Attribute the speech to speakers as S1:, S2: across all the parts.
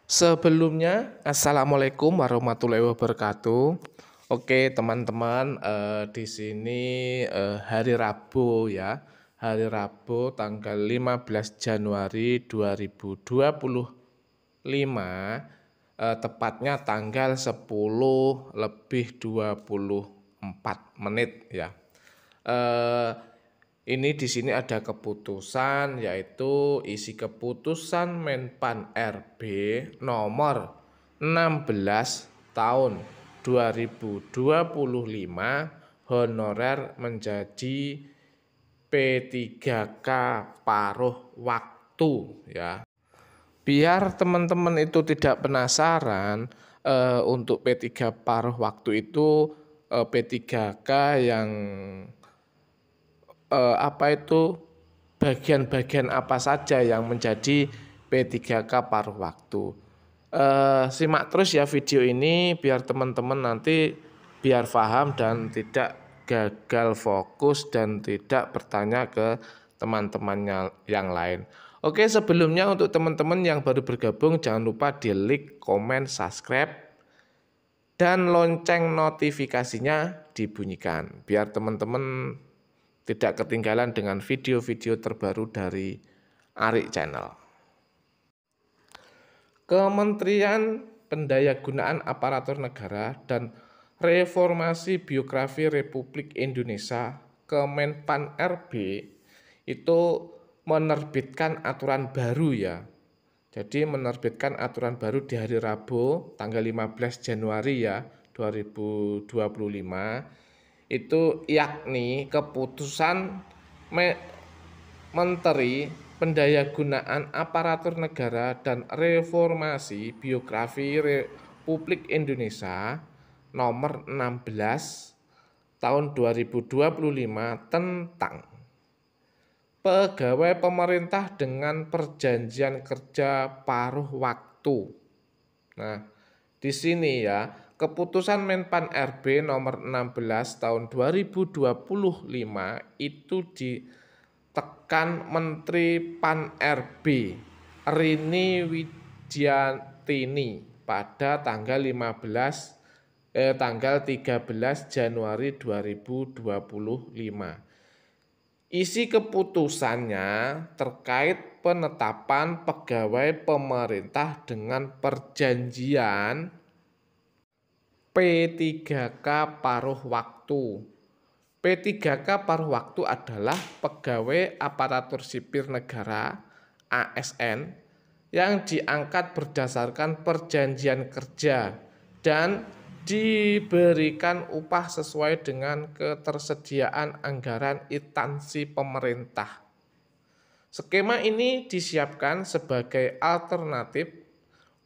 S1: Sebelumnya, Assalamualaikum warahmatullahi wabarakatuh. Oke, teman-teman, di sini hari Rabu ya, hari Rabu tanggal 15 Januari 2025, tepatnya tanggal 10 lebih 24 menit ya. Eh, ini di sini ada keputusan, yaitu isi keputusan Menpan RB nomor 16 tahun 2025, honorer menjadi P3K paruh waktu ya. Biar teman-teman itu tidak penasaran, untuk P3 paruh waktu itu, P3K yang bagian-bagian apa saja yang menjadi P3K paruh waktu. Simak terus ya video ini biar teman-teman nanti biar paham dan tidak gagal fokus dan tidak bertanya ke teman-temannya yang lain. Oke, sebelumnya untuk teman-teman yang baru bergabung jangan lupa di like, komen, subscribe, dan lonceng notifikasinya dibunyikan biar teman-teman tidak ketinggalan dengan video-video terbaru dari Arik Channel. Kementerian Pendayagunaan Aparatur Negara dan Reformasi Biografi Republik Indonesia Kemenpan RB itu menerbitkan aturan baru ya. Jadi menerbitkan aturan baru di hari Rabu tanggal 15 Januari ya 2025, itu yakni keputusan Menteri Pendayagunaan Aparatur Negara dan Reformasi Biografi Republik Indonesia nomor 16 tahun 2025 tentang pegawai pemerintah dengan perjanjian kerja paruh waktu. Nah, di sini ya, keputusan Menpan RB nomor 16 tahun 2025 itu ditekan Menteri Pan RB Rini Widiantini pada tanggal 13 Januari 2025. Isi keputusannya terkait penetapan pegawai pemerintah dengan perjanjian P3K paruh waktu. P3K paruh waktu adalah pegawai aparatur sipil negara ASN yang diangkat berdasarkan perjanjian kerja dan diberikan upah sesuai dengan ketersediaan anggaran instansi pemerintah. Skema ini disiapkan sebagai alternatif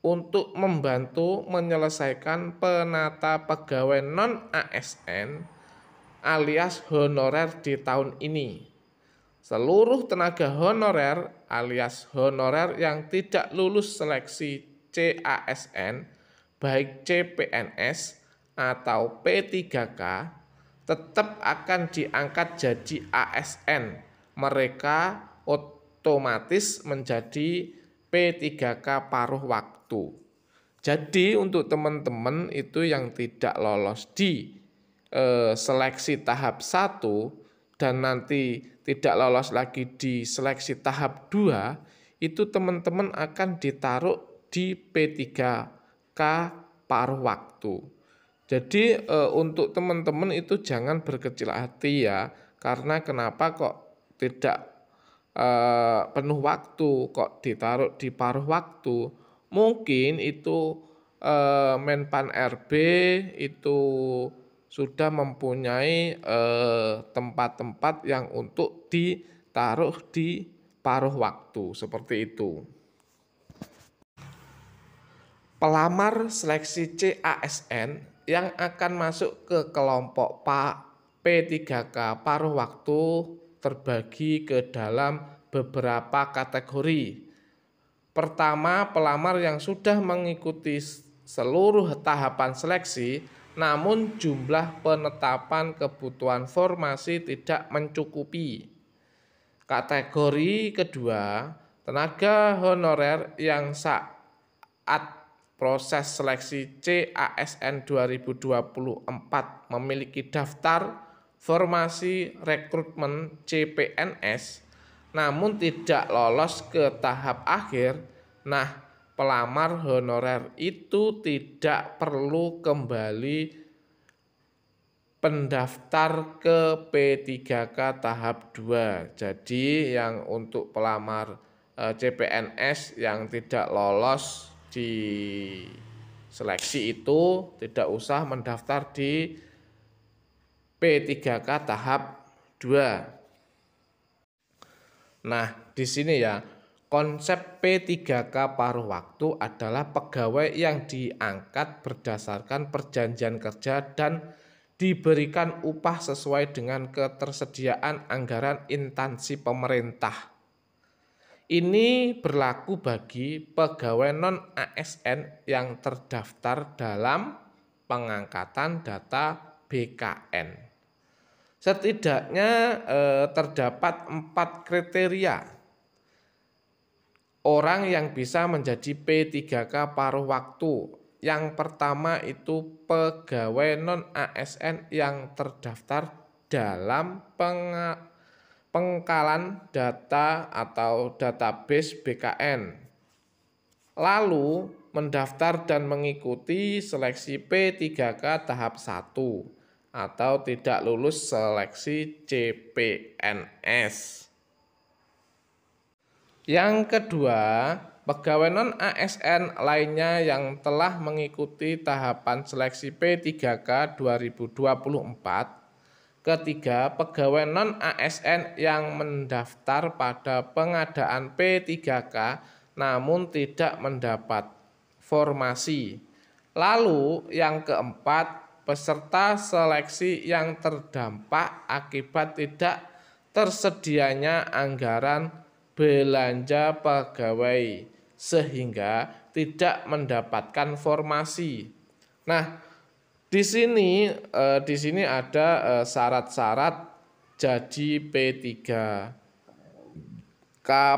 S1: untuk membantu menyelesaikan penata pegawai non-ASN alias honorer di tahun ini. Seluruh tenaga honorer alias honorer yang tidak lulus seleksi CASN baik CPNS atau P3K tetap akan diangkat jadi ASN. Mereka otomatis menjadi P3K paruh waktu. Jadi untuk teman-teman itu yang tidak lolos di seleksi tahap 1 dan nanti tidak lolos lagi di seleksi tahap 2, itu teman-teman akan ditaruh di P3K paruh waktu. Jadi untuk teman-teman itu jangan berkecil hati ya, karena kenapa kok tidak penuh waktu, kok ditaruh di paruh waktu. Mungkin itu Menpan RB itu sudah mempunyai tempat-tempat yang untuk ditaruh di paruh waktu seperti itu. Pelamar seleksi CASN yang akan masuk ke kelompok P3K paruh waktu terbagi ke dalam beberapa kategori. Pertama, pelamar yang sudah mengikuti seluruh tahapan seleksi namun jumlah penetapan kebutuhan formasi tidak mencukupi. Kategori kedua, tenaga honorer yang saat proses seleksi CASN 2024 memiliki daftar formasi rekrutmen CPNS namun tidak lolos ke tahap akhir, nah pelamar honorer itu tidak perlu kembali pendaftar ke P3K tahap 2. Jadi yang untuk pelamar CPNS yang tidak lolos di seleksi itu tidak usah mendaftar di P3K tahap 2. Nah, di sini ya, konsep P3K paruh waktu adalah pegawai yang diangkat berdasarkan perjanjian kerja dan diberikan upah sesuai dengan ketersediaan anggaran instansi pemerintah. Ini berlaku bagi pegawai non-ASN yang terdaftar dalam pengangkatan data BKN. Setidaknya terdapat 4 kriteria orang yang bisa menjadi P3K paruh waktu. Yang pertama itu pegawai non-ASN yang terdaftar dalam pengkalan data atau database BKN. Lalu mendaftar dan mengikuti seleksi P3K tahap 1. Atau tidak lulus seleksi CPNS. Yang kedua, pegawai non-ASN lainnya yang telah mengikuti tahapan seleksi P3K 2024. Ketiga, pegawai non-ASN yang mendaftar pada pengadaan P3K namun tidak mendapat formasi. Lalu yang keempat, peserta seleksi yang terdampak akibat tidak tersedianya anggaran belanja pegawai sehingga tidak mendapatkan formasi. Nah, di sini ada syarat-syarat jadi P3K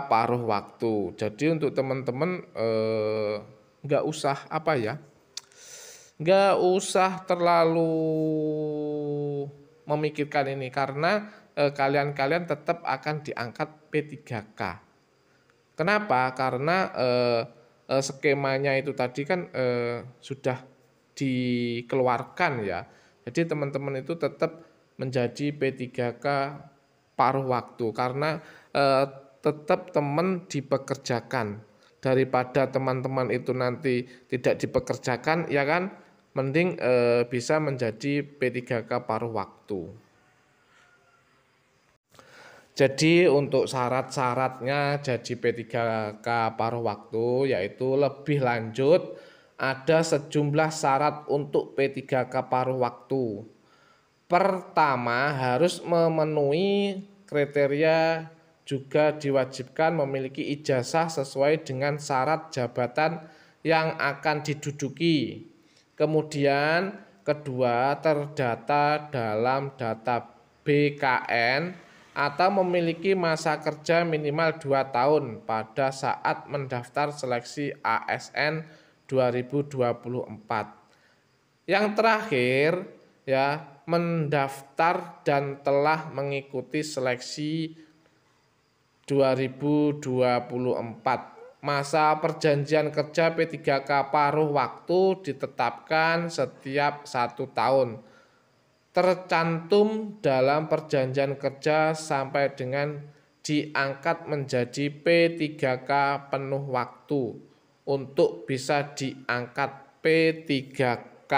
S1: paruh waktu. Jadi untuk teman-teman nggak usah nggak usah terlalu memikirkan ini karena kalian tetap akan diangkat P3K. Kenapa? Karena skemanya itu tadi kan sudah dikeluarkan ya. Jadi teman-teman itu tetap menjadi P3K paruh waktu karena tetap teman dipekerjakan. Daripada teman-teman itu nanti tidak dipekerjakan ya kan, mending bisa menjadi P3K paruh waktu. Jadi untuk syarat-syaratnya jadi P3K paruh waktu yaitu lebih lanjut ada sejumlah syarat untuk P3K paruh waktu. Pertama, harus memenuhi kriteria, juga diwajibkan memiliki ijazah sesuai dengan syarat jabatan yang akan diduduki. Kemudian kedua, terdata dalam data BKN atau memiliki masa kerja minimal 2 tahun pada saat mendaftar seleksi ASN 2024. Yang terakhir ya, mendaftar dan telah mengikuti seleksi 2024. Masa perjanjian kerja P3K paruh waktu ditetapkan setiap 1 tahun. Tercantum dalam perjanjian kerja sampai dengan diangkat menjadi P3K penuh waktu untuk bisa diangkat P3K.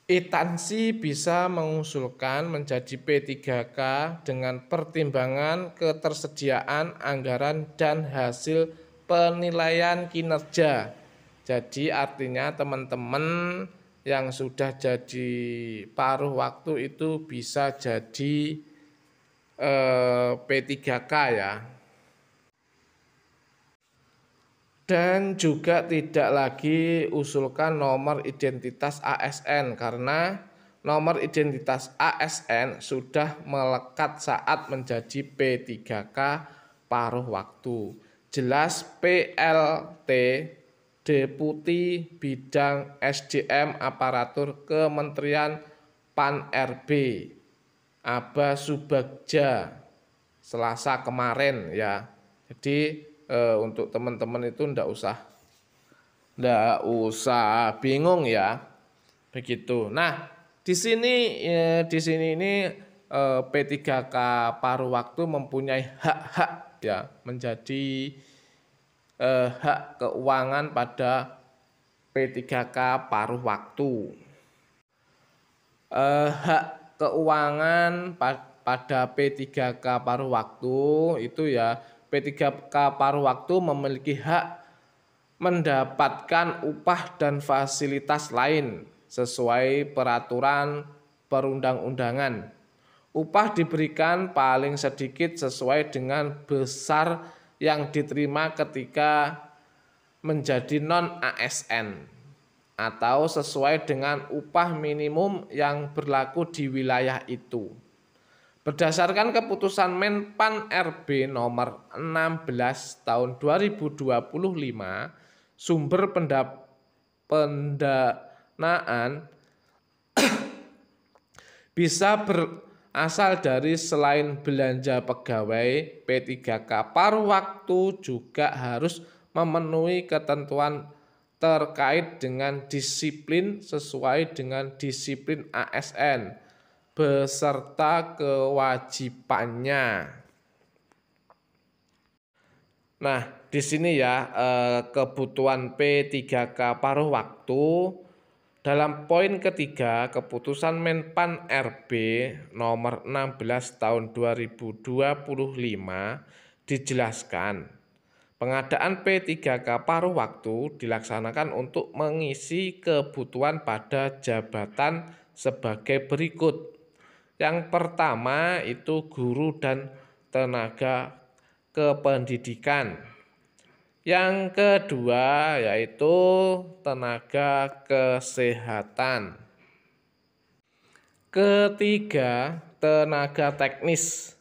S1: Instansi bisa mengusulkan menjadi P3K dengan pertimbangan ketersediaan anggaran dan hasil penilaian kinerja. Jadi artinya teman-teman yang sudah jadi paruh waktu itu bisa jadi P3K ya. Dan juga tidak lagi usulkan nomor identitas ASN karena nomor identitas ASN sudah melekat saat menjadi P3K paruh waktu. jelas PLT Deputi Bidang SDM Aparatur Kementerian Pan-RB Aba Subagja Selasa kemarin ya. Jadi untuk teman-teman itu ndak usah bingung ya. Begitu. Nah, di sini ini P3K paruh waktu mempunyai hak-hak ya, menjadi hak keuangan pada P3K paruh waktu. Hak keuangan pada P3K paruh waktu itu ya, P3K paruh waktu memiliki hak mendapatkan upah dan fasilitas lain sesuai peraturan perundang-undangan. Upah diberikan paling sedikit sesuai dengan besar yang diterima ketika menjadi non-ASN atau sesuai dengan upah minimum yang berlaku di wilayah itu. Berdasarkan keputusan Menpan RB nomor 16 tahun 2025, sumber pendanaan bisa berasal dari selain belanja pegawai, P3K paruh waktu juga harus memenuhi ketentuan terkait dengan disiplin sesuai dengan disiplin ASN beserta kewajibannya. Nah, di sini ya kebutuhan P3K paruh waktu dalam poin ketiga keputusan Menpan RB nomor 16 tahun 2025 dijelaskan pengadaan P3K paruh waktu dilaksanakan untuk mengisi kebutuhan pada jabatan sebagai berikut. Yang pertama itu guru dan tenaga kependidikan. Yang kedua yaitu tenaga kesehatan. Ketiga, tenaga teknis.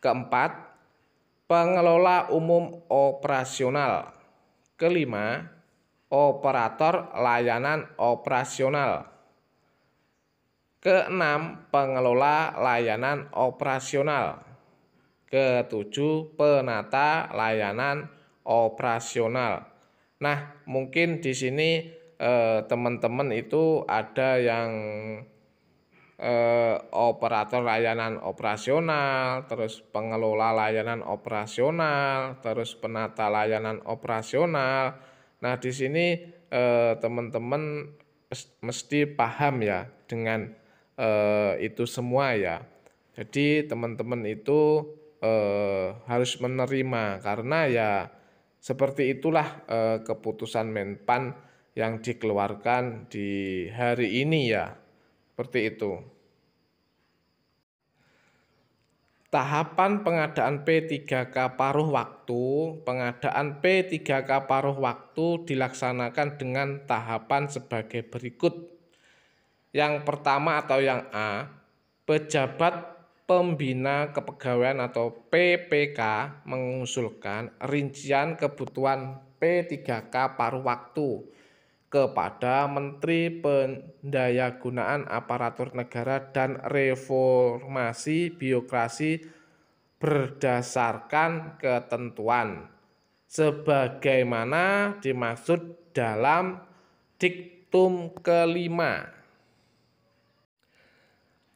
S1: Keempat, pengelola umum operasional. Kelima, operator layanan operasional. Keenam, pengelola layanan operasional. Ketujuh, penata layanan operasional. Nah, mungkin di sini teman-teman itu ada yang operator layanan operasional, terus pengelola layanan operasional, terus penata layanan operasional. Nah, di sini teman-teman mesti paham ya dengan itu semua ya. Jadi teman-teman itu harus menerima karena ya seperti itulah keputusan Menpan yang dikeluarkan di hari ini ya. Seperti itu. Tahapan pengadaan P3K paruh waktu. Pengadaan P3K paruh waktu dilaksanakan dengan tahapan sebagai berikut. Yang pertama atau yang A, pejabat pembina kepegawaian atau PPK mengusulkan rincian kebutuhan P3K paruh waktu kepada Menteri Pendayagunaan Aparatur Negara dan Reformasi Birokrasi berdasarkan ketentuan sebagaimana dimaksud dalam diktum kelima.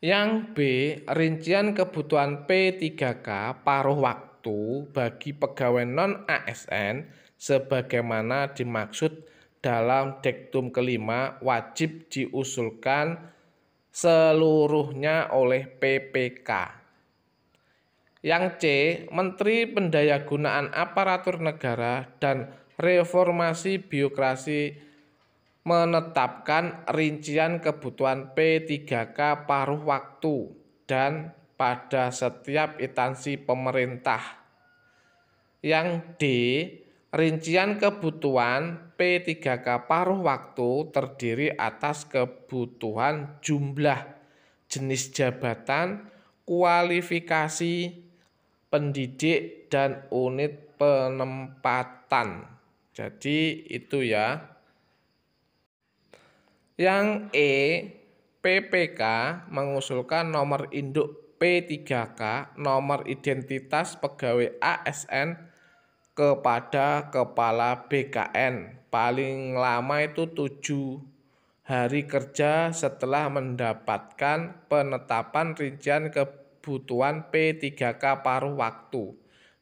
S1: Yang B, rincian kebutuhan P3K paruh waktu bagi pegawai non-ASN sebagaimana dimaksud dalam diktum kelima wajib diusulkan seluruhnya oleh PPK. Yang C, Menteri Pendayagunaan Aparatur Negara dan Reformasi Birokrasi menetapkan rincian kebutuhan P3K paruh waktu dan pada setiap instansi pemerintah. Yang D, rincian kebutuhan P3K paruh waktu terdiri atas kebutuhan jumlah, jenis jabatan, kualifikasi, pendidik dan unit penempatan. Jadi itu ya. Yang E, PPK mengusulkan nomor induk P3K, nomor identitas pegawai ASN kepada kepala BKN. Paling lama itu 7 hari kerja setelah mendapatkan penetapan rincian kebutuhan P3K paruh waktu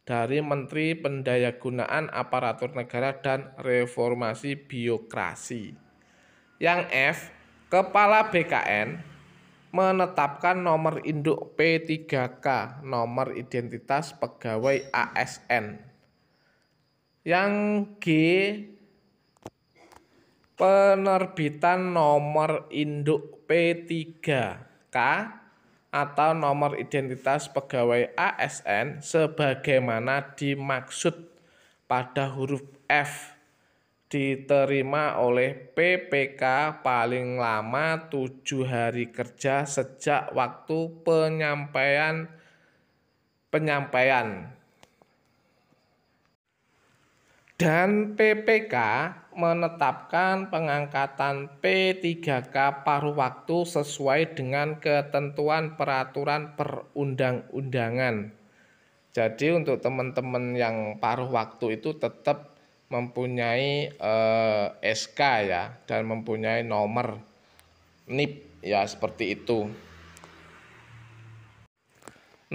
S1: dari Menteri Pendayagunaan Aparatur Negara dan Reformasi Birokrasi. Yang F, Kepala BKN menetapkan nomor induk P3K, nomor identitas pegawai ASN. Yang G, penerbitan nomor induk P3K atau nomor identitas pegawai ASN sebagaimana dimaksud pada huruf F, diterima oleh PPK paling lama 7 hari kerja sejak waktu penyampaian. Dan PPK menetapkan pengangkatan P3K paruh waktu sesuai dengan ketentuan peraturan perundang-undangan. Jadi untuk teman-teman yang paruh waktu itu tetap mempunyai SK ya, dan mempunyai nomor NIP ya, seperti itu.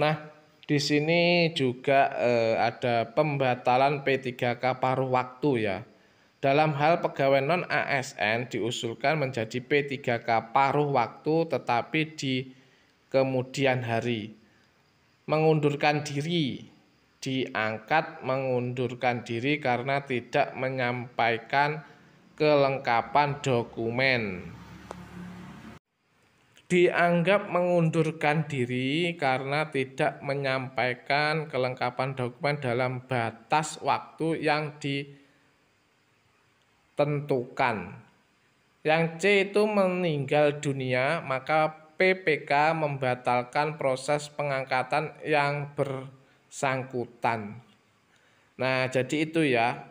S1: Nah, di sini juga ada pembatalan P3K paruh waktu ya. Dalam hal pegawai non ASN diusulkan menjadi P3K paruh waktu tetapi di kemudian hari. Mengundurkan diri, diangkat mengundurkan diri karena tidak menyampaikan kelengkapan dokumen. Dianggap mengundurkan diri karena tidak menyampaikan kelengkapan dokumen dalam batas waktu yang ditentukan. Yang C itu meninggal dunia, maka PPK membatalkan proses pengangkatan yang bersangkutan. Nah, jadi itu ya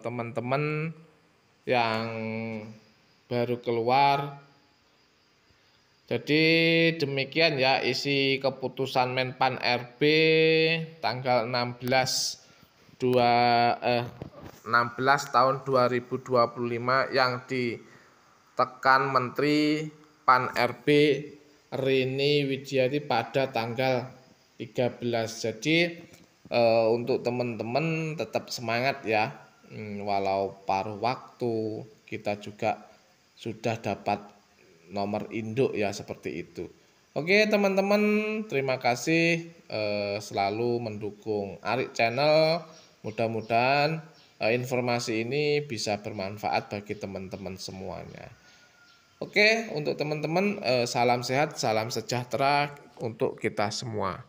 S1: teman-teman yang baru keluar. Jadi demikian ya isi keputusan Menpan RB tanggal 16 tahun 2025 yang ditekan Menteri Pan RB Rini Widiati pada tanggal 13. Jadi untuk teman-teman tetap semangat ya, walau paruh waktu kita juga sudah dapat nomor induk ya, seperti itu. Oke teman-teman, terima kasih selalu mendukung Arik Channel. Mudah-mudahan informasi ini bisa bermanfaat bagi teman-teman semuanya. Oke, untuk teman-teman salam sehat, salam sejahtera untuk kita semua.